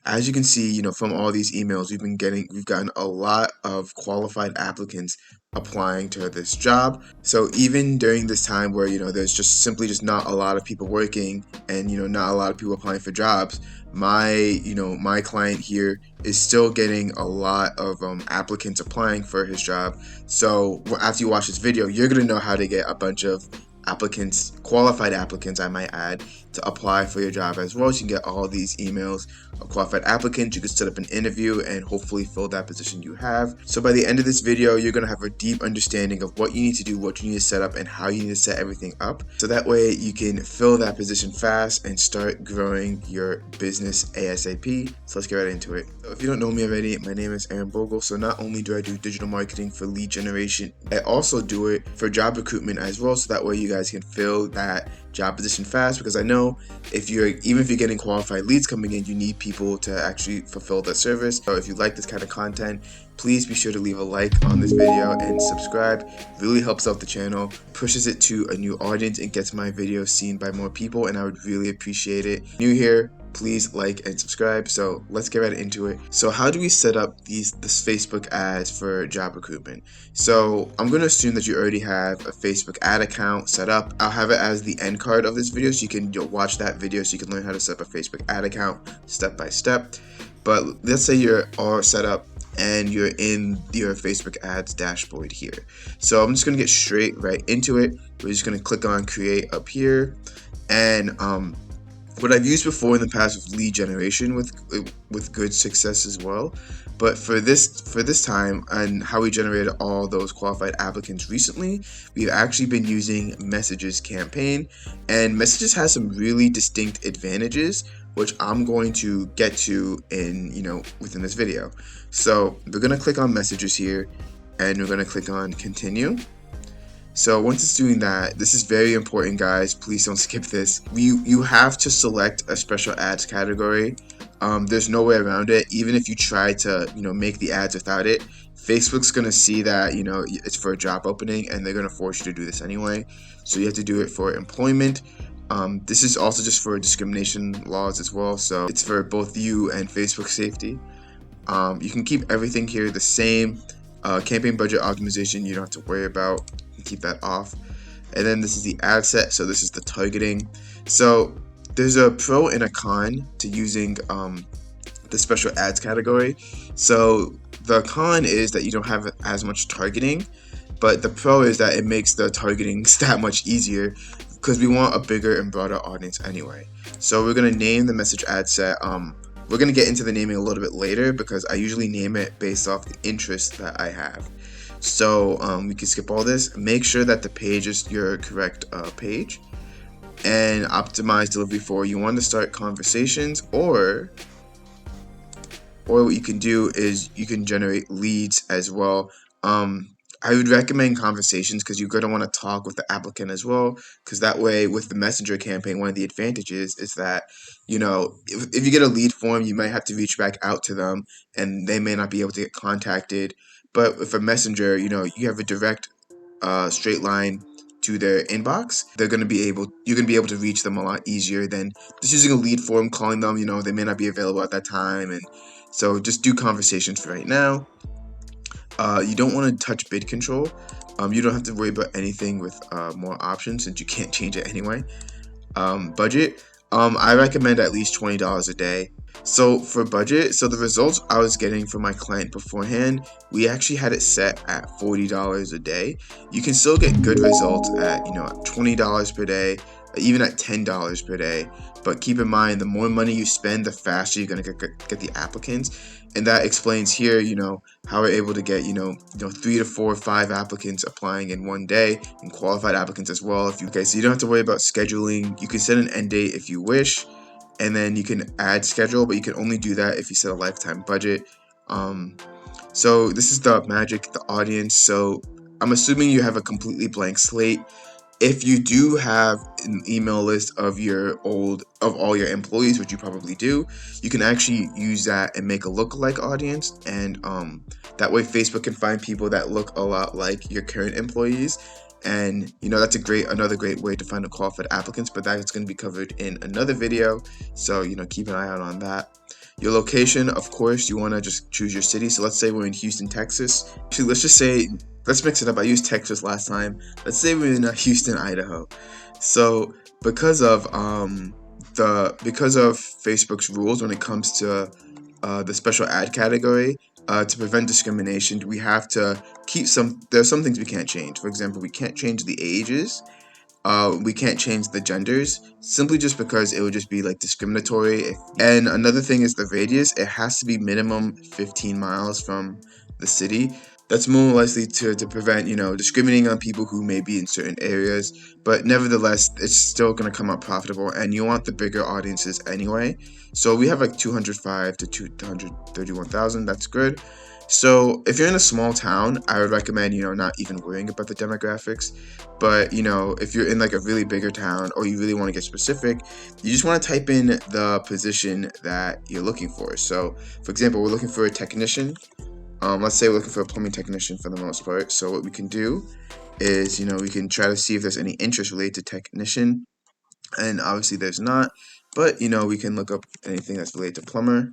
as you can see, from all these emails, we've gotten a lot of qualified applicants applying to this job. So even during this time where, there's just not a lot of people working and, not a lot of people applying for jobs, my client here is still getting a lot of applicants applying for his job. So after you watch this video, you're going to know how to get a bunch of applicants, qualified applicants I might add, to apply for your job as well. So you can get all these emails of qualified applicants. You can set up an interview and hopefully fill that position you have. So by the end of this video, you're going to have a deep understanding of what you need to do, what you need to set up, and how you need to set everything up. So that way you can fill that position fast and start growing your business ASAP. So let's get right into it. So if you don't know me already, my name is Aaron Bogle. So not only do I do digital marketing for lead generation, I also do it for job recruitment as well. So that way you guys can fill that job position fast, because I know even if you're getting qualified leads coming in, you need people to actually fulfill that service. So if you like this kind of content, please be sure to leave a like on this video and subscribe. It really helps out the channel, pushes it to a new audience, and gets my videos seen by more people, and I would really appreciate it. New here, please like and subscribe. So let's get right into it. So how do we set up this Facebook ads for job recruitment? So I'm going to assume that you already have a Facebook ad account set up. I'll have it as the end card of this video, so you can watch that video so you can learn how to set up a Facebook ad account step by step. But let's say you're all set up and you're in your Facebook ads dashboard here. So I'm just going to get straight right into it. We're just going to click on create up here, and what I've used before in the past with lead generation with good success as well. But for this time, and how we generated all those qualified applicants recently, we've actually been using Messages campaign, and Messages has some really distinct advantages, which I'm going to get to within this video. So we're going to click on Messages here, and we're going to click on continue. So once it's doing that, this is very important, guys. Please don't skip this. You have to select a special ads category. There's no way around it. Even if you try to make the ads without it, Facebook's gonna see that it's for a job opening, and they're gonna force you to do this anyway. So you have to do it for employment. This is also just for discrimination laws as well. So it's for both you and Facebook safety. You can keep everything here the same. Campaign budget optimization, you don't have to worry about. Keep that off. And then this is the ad set, so this is the targeting. So there's a pro and a con to using the special ads category. So the con is that you don't have as much targeting, but the pro is that it makes the targeting that much easier, because we want a bigger and broader audience anyway. So we're going to name the message ad set. We're going to get into the naming a little bit later, because I usually name it based off the interest that I have. So we can skip all this. Make sure that the page is your correct page, and optimize delivery for you want to start conversations, or what you can do is you can generate leads as well. I would recommend conversations, because you're going to want to talk with the applicant as well, because that way with the messenger campaign, one of the advantages is that if you get a lead form, you might have to reach back out to them and they may not be able to get contacted. But with a messenger, you have a direct straight line to their inbox. You're going to be able to reach them a lot easier than just using a lead form, calling them. They may not be available at that time, and so just do conversations for right now. You don't want to touch bid control. You don't have to worry about anything with more options, since you can't change it anyway. Budget, I recommend at least $20 a day. So for budget, so the results I was getting from my client beforehand, we actually had it set at $40 a day. You can still get good results at $20 per day, even at $10 per day. But keep in mind, the more money you spend, the faster you're gonna get the applicants, and that explains here, how we're able to get 3 to 4 or 5 applicants applying in one day, and qualified applicants as well. So you don't have to worry about scheduling. You can set an end date if you wish, and then you can add schedule, but you can only do that if you set a lifetime budget. So this is the magic, the audience. So I'm assuming you have a completely blank slate. If you do have an email list of all your employees, which you probably do, you can actually use that and make a lookalike audience, and that way Facebook can find people that look a lot like your current employees. And that's another great way to find the qualified applicants, but that's going to be covered in another video. So keep an eye out on that. Your location, of course, you want to just choose your city. So let's say we're in Houston, Texas. Actually, let's mix it up. I used Texas last time. Let's say we're in Houston, Idaho. So because of Facebook's rules when it comes to the special ad category, to prevent discrimination, we have to keep there's some things we can't change. For example, we can't change the ages. We can't change the genders simply just because it would just be like discriminatory. And another thing is the radius. It has to be minimum 15 miles from the city. That's more likely to prevent, discriminating on people who may be in certain areas. But nevertheless, it's still going to come out profitable, and you want the bigger audiences anyway. So we have like 205 to 231,000. That's good. So if you're in a small town, I would recommend, not even worrying about the demographics. But, if you're in like a really bigger town or you really want to get specific, you just want to type in the position that you're looking for. So, for example, we're looking for a technician. Let's say we're looking for a plumbing technician for the most part. So what we can do is, we can try to see if there's any interest related to technician. And obviously there's not. But, we can look up anything that's related to plumber.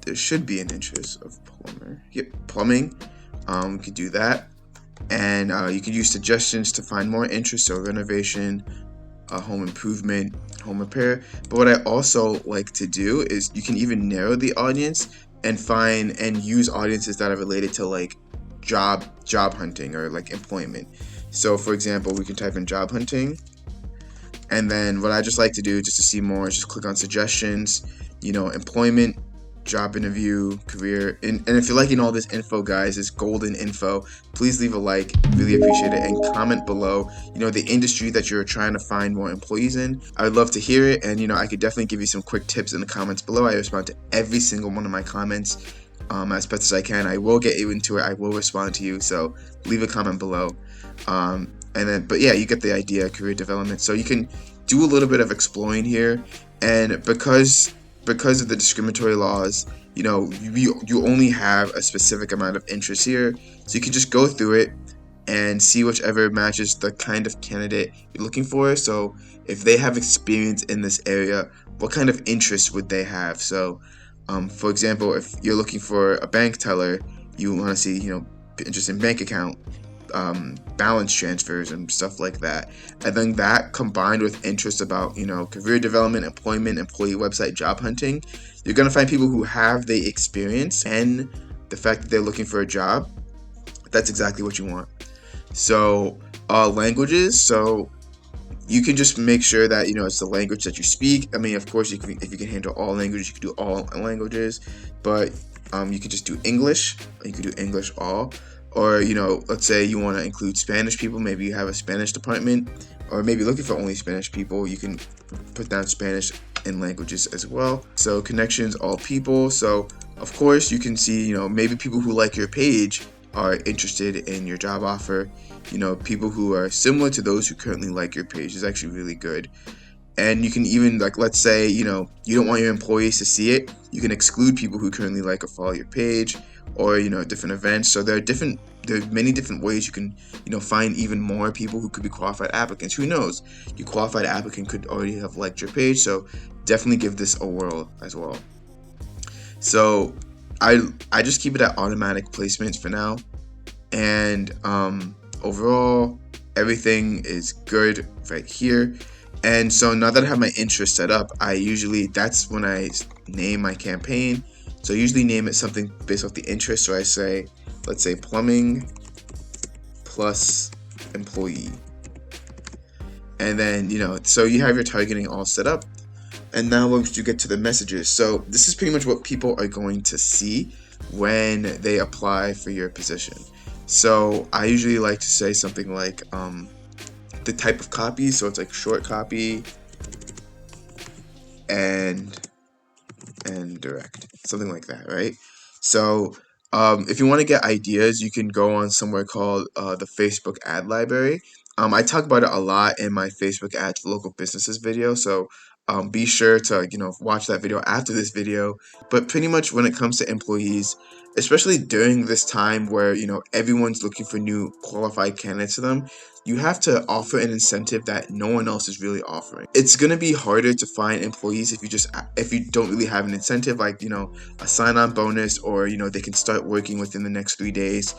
There should be an interest of plumber. Yep, plumbing. We could do that. And you could use suggestions to find more interest, so renovation, home improvement, home repair. But what I also like to do is you can even narrow the audience and find and use audiences that are related to like job hunting or like employment. So for example, we can type in job hunting, and then what I just like to do just to see more is just click on suggestions, employment, job interview, career, and if you're liking all this info, guys, this golden info, please leave a like, really appreciate it, and comment below, the industry that you're trying to find more employees in. I would love to hear it, and I could definitely give you some quick tips in the comments below. I respond to every single one of my comments as best as I can. I will get you into it. I will respond to you, so leave a comment below. But yeah, you get the idea, career development. So you can do a little bit of exploring here, and because of the discriminatory laws, you only have a specific amount of interest here, so you can just go through it and see whichever matches the kind of candidate you're looking for. So if they have experience in this area, what kind of interest would they have? So for example, if you're looking for a bank teller, you want to see interest in bank account, balance transfers and stuff like that. And then that combined with interest about career development, employment, employee website, job hunting, you're gonna find people who have the experience and the fact that they're looking for a job. That's exactly what you want. So languages, so you can just make sure that it's the language that you speak. I mean, of course, if you can handle all languages, you can do all languages, but you can just do English. You can do English all. Or, let's say you want to include Spanish people, maybe you have a Spanish department, or maybe looking for only Spanish people, you can put down Spanish in languages as well. So connections, all people. So of course you can see, maybe people who like your page are interested in your job offer. People who are similar to those who currently like your page is actually really good. And you can even, like, let's say, you don't want your employees to see it, you can exclude people who currently like or follow your page, or different events. So there's many different ways you can find even more people who could be qualified applicants. Who knows, your qualified applicant could already have liked your page. So definitely give this a whirl as well. So I just keep it at automatic placements for now, and overall everything is good right here. And so now that I have my interest set up, that's when I name my campaign. So I usually name it something based off the interest. So I say, let's say plumbing plus employee. And then, so you have your targeting all set up. And now once you get to the messages, so this is pretty much what people are going to see when they apply for your position. So I usually like to say something like, the type of copy, so it's like short copy and direct, something like that, right? So if you want to get ideas, you can go on somewhere called the Facebook ad library. I talk about it a lot in my Facebook ads for local businesses video, so be sure to watch that video after this video. But pretty much when it comes to employees, especially during this time where everyone's looking for new qualified candidates to them. You have to offer an incentive that no one else is really offering. It's going to be harder to find employees if you don't really have an incentive, like a sign-on bonus, or they can start working within the next 3 days,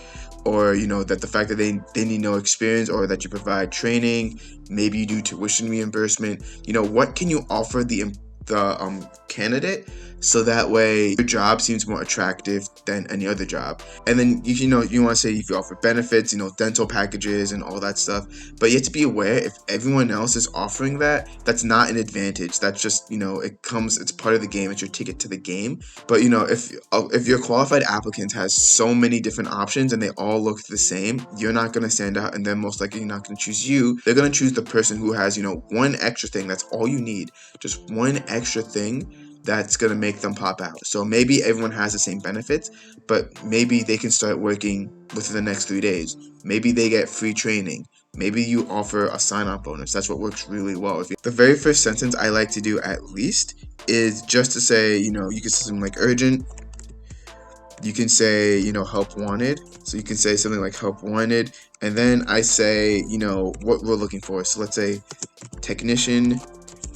or that the fact that they need no experience, or that you provide training, maybe you do tuition reimbursement. What can you offer the candidate, so that way your job seems more attractive than any other job. And then you want to say if you offer benefits, dental packages and all that stuff. But you have to be aware, if everyone else is offering that, that's not an advantage. That's just it's part of the game. It's your ticket to the game. But if your qualified applicant has so many different options and they all look the same, you're not going to stand out, and then most likely not going to choose you. They're going to choose the person who has one extra thing. That's all you need, just one extra thing that's going to make them pop out. So maybe everyone has the same benefits, but maybe they can start working within the next 3 days. Maybe they get free training. Maybe you offer a sign-on bonus. That's what works really well. The very first sentence I like to do, at least, is just to say, you can say something like urgent. You can say, help wanted. So you can say something like help wanted. And then I say, what we're looking for. So let's say technician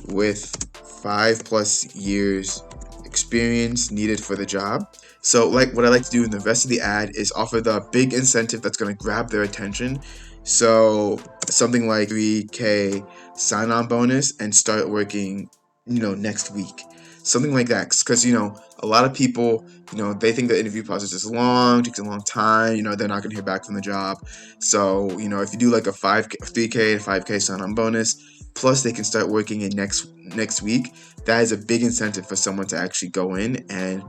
with 5+ years experience needed for the job. So what I like to do in the rest of the ad is offer the big incentive that's going to grab their attention. So something like 3K sign-on bonus and start working next week, something like that. Because a lot of people they think the interview process is long, takes a long time, they're not going to hear back from the job. So if you do like a 3K to 5K sign-on bonus, plus they can start working in next week, that is a big incentive for someone to actually go in and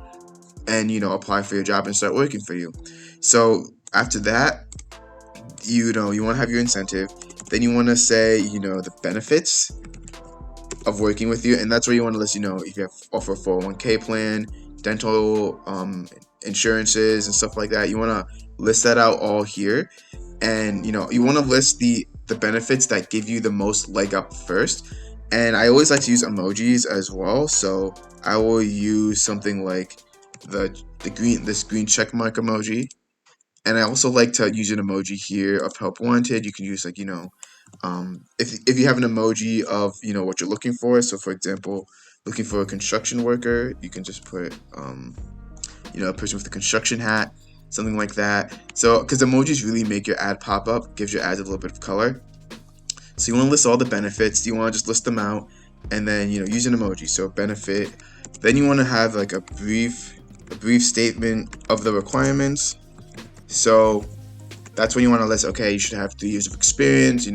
apply for your job and start working for you. So after that, you want to have your incentive. Then you want to say the benefits of working with you, and that's where you want to list if you offer a 401k plan, dental insurances and stuff like that. You want to list that out all here, and you want to list the benefits that give you the most leg up first. And I always like to use emojis as well, so I will use something like this green check mark emoji. And I also like to use an emoji here of help wanted. You can use if you have an emoji of what you're looking for. So for example, looking for a construction worker, you can just put a person with a construction hat, something like that. So because emojis really make your ad pop up, gives your ads a little bit of color. So you want to list all the benefits. You want to just list them out, and then use an emoji. So benefit. Then you want to have like a brief statement of the requirements. So that's when you want to list, okay, you should have 3 years of experience,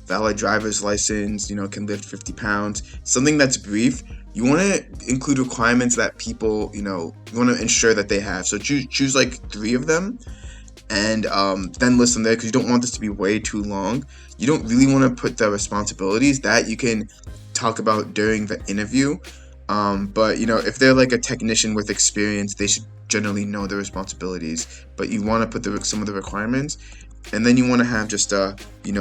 valid driver's license, can lift 50 pounds, something that's brief. You want to include requirements that people, you want to ensure that they have. So choose like 3 of them, and then list them there, because you don't want this to be way too long. You don't really want to put the responsibilities that you can talk about during the interview. But if they're like a technician with experience, they should generally know the responsibilities, but you want to put some of the requirements. And then you want to have just a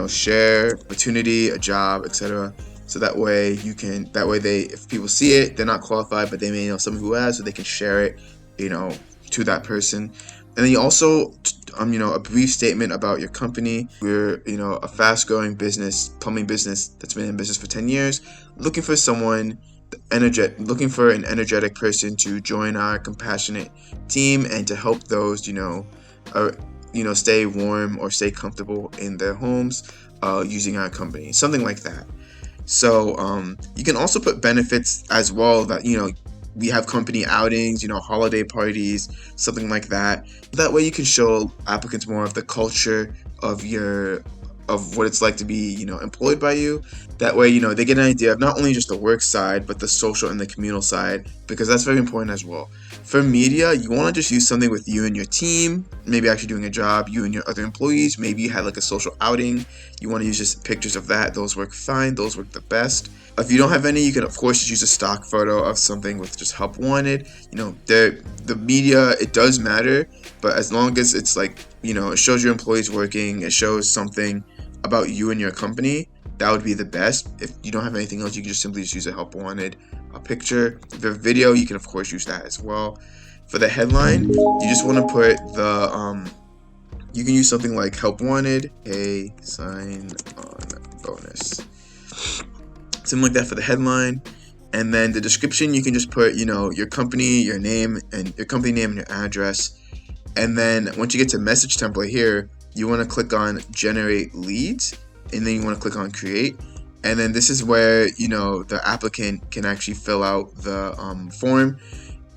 share opportunity, a job, etc. So that way if people see it, they're not qualified, but they may know someone who has, so they can share it to that person. And then you also a brief statement about your company. We're a fast-growing business, plumbing business that's been in business for 10 years, looking for an energetic person to join our compassionate team and to help those stay warm or stay comfortable in their homes using our company, something like that. So you can also put benefits as well, that we have company outings, holiday parties, something like that. That way you can show applicants more of the culture of what it's like to be employed by you. That way they get an idea of not only just the work side, but the social and the communal side, because that's very important as well. For media, you want to just use something with you and your team, maybe actually doing a job, you and your other employees. Maybe you had like a social outing, you want to use just pictures of that. Those work fine, those work the best. If you don't have any, you can of course just use a stock photo of something with just help wanted. The media, it does matter, but as long as it's like it shows your employees working, it shows something about you and your company, that would be the best. If you don't have anything else, you can just simply use a help wanted, a picture. If you have video, you can of course use that as well. for the headline, you just want to put the you can use something like help wanted, a sign-on bonus, something like that for the headline. And then the description, you can just put, your company, your name, and your company name and your address. And then once you get to message template here, you want to click on generate leads, and then you want to click on create. And then this is where, the applicant can actually fill out the form.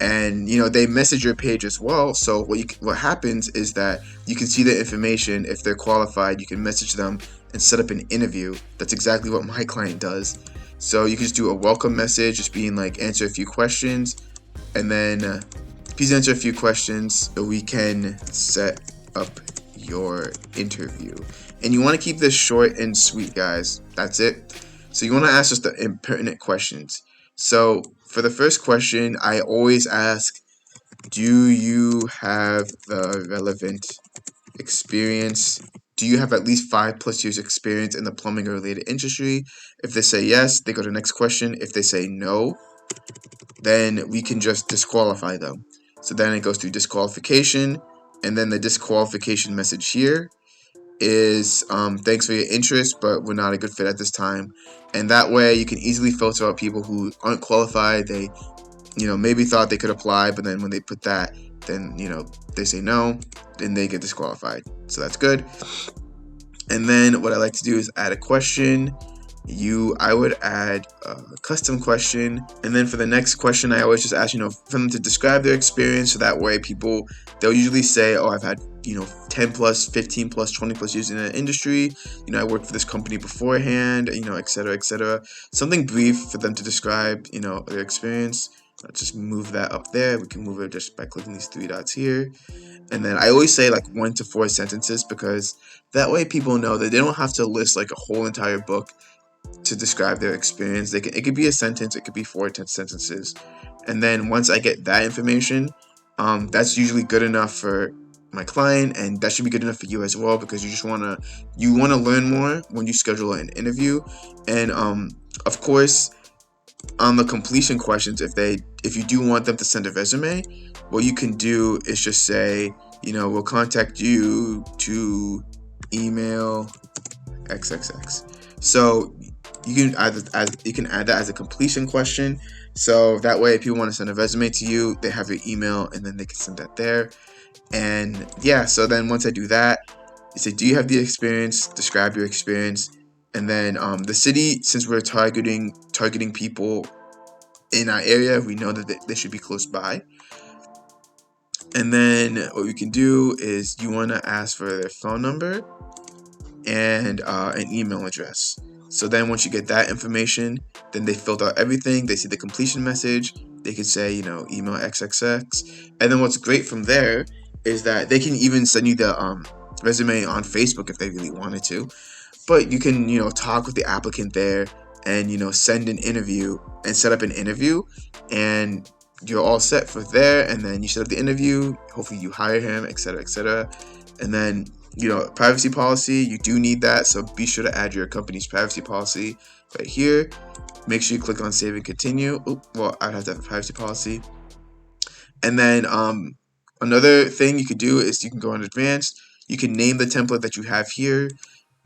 And they message your page as well. So what happens is that you can see the information. If they're qualified, you can message them and set up an interview. That's exactly what my client does. So you can just do a welcome message, just being like, answer a few questions, and then please answer a few questions so we can set up your interview. And you want to keep this short and sweet, guys. That's it. So you want to ask just the impertinent questions. So for the first question, I always ask, do you have the relevant experience? Do you have at least 5+ years experience in the plumbing or related industry? If they say yes, they go to the next question. If they say no, then we can just disqualify them. So then it goes through disqualification, and then the disqualification message here is thanks for your interest, but we're not a good fit at this time. And that way you can easily filter out people who aren't qualified. They maybe thought they could apply, but then when they put that, then they say no, then they get disqualified. So that's good. And then what I like to do is add a question. I would add a custom question, and then for the next question, I always just ask for them to describe their experience. So that way they'll usually say, oh, I've had 10+, 15+, 20+ years in the industry. I worked for this company beforehand, etc. Something brief for them to describe their experience. Let's just move that up there. We can move it just by clicking these 3 dots here. And then I always say like 1 to 4 sentences, because that way people know that they don't have to list like a whole entire book to describe their experience. It could be a sentence, it could be 4 to 10 sentences. And then once I get that information, that's usually good enough for my client, and that should be good enough for you as well, because you want to learn more when you schedule an interview. And of course, on the completion questions, if you do want them to send a resume, what you can do is just say, we'll contact you to email XXX. So you can add that as a completion question. So that way, if people want to send a resume to you, they have your email, and then they can send that there. And yeah, so then once I do that, you say, do you have the experience? Describe your experience. And then the city, since we're targeting people in our area, we know that they should be close by. And then what we can do is you want to ask for their phone number and an email address. So then once you get that information, then they filled out everything. They see the completion message. They can say, email XXX. And then what's great from there is that they can even send you the resume on Facebook if they really wanted to. But you can, talk with the applicant there and, send an interview and set up an interview, and you're all set for there. And then you set up the interview. Hopefully you hire him, etc. And then, privacy policy, you do need that. So be sure to add your company's privacy policy right here. Make sure you click on save and continue. I'd have to have a privacy policy. And then another thing you could do is you can go in advanced. You can name the template that you have here.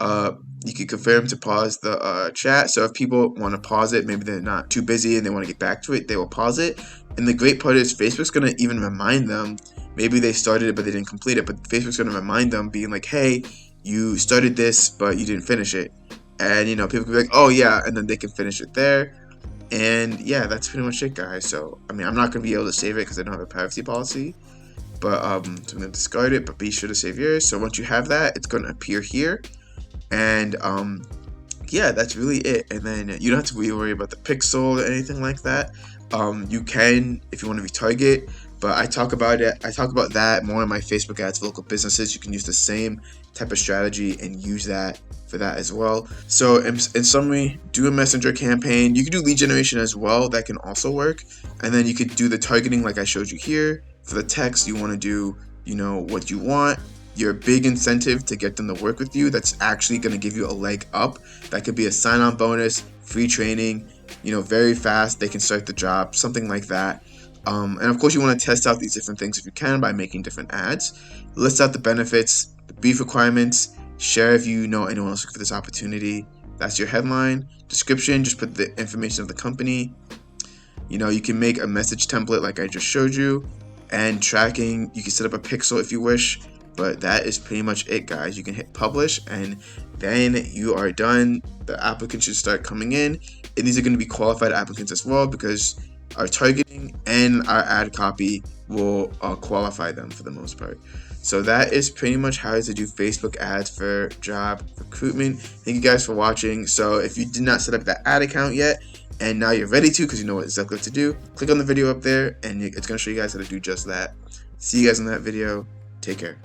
You can confirm to pause the chat. So if people want to pause it, maybe they're not too busy and they want to get back to it, they will pause it. And the great part is Facebook's going to even remind them. Maybe they started it but they didn't complete it, but Facebook's going to remind them, being like, hey, you started this but you didn't finish it. And people can be like, oh yeah, and then they can finish it there. And yeah, that's pretty much it, guys. So I'm not going to be able to save it because I don't have a privacy policy, but so I'm going to discard it, but be sure to save yours. So once you have that, it's going to appear here. And yeah, that's really it. And then you don't have to worry about the pixel or anything like that. You can, if you want to retarget, but I talk about that more in my Facebook ads for local businesses. You can use the same type of strategy and use that for that as well. So in summary, do a messenger campaign. You can do lead generation as well. That can also work. And then you could do the targeting like I showed you here. For the text, you want to do, what you want. Your big incentive to get them to work with you, that's actually going to give you a leg up. That could be a sign-on bonus, free training, very fast, they can start the job, something like that. And of course, you want to test out these different things if you can by making different ads. List out the benefits, the brief requirements, share if you know anyone else looking for this opportunity. That's your headline. Description, just put the information of the company. You can make a message template like I just showed you. And tracking, you can set up a pixel if you wish. But that is pretty much it, guys. You can hit publish and then you are done. The applicants should start coming in. And these are going to be qualified applicants as well, because our targeting and our ad copy will qualify them for the most part. So that is pretty much how to do Facebook ads for job recruitment. Thank you guys for watching. So if you did not set up that ad account yet, and now you're ready to, because you know what exactly what to do, click on the video up there and it's going to show you guys how to do just that. See you guys in that video. Take care.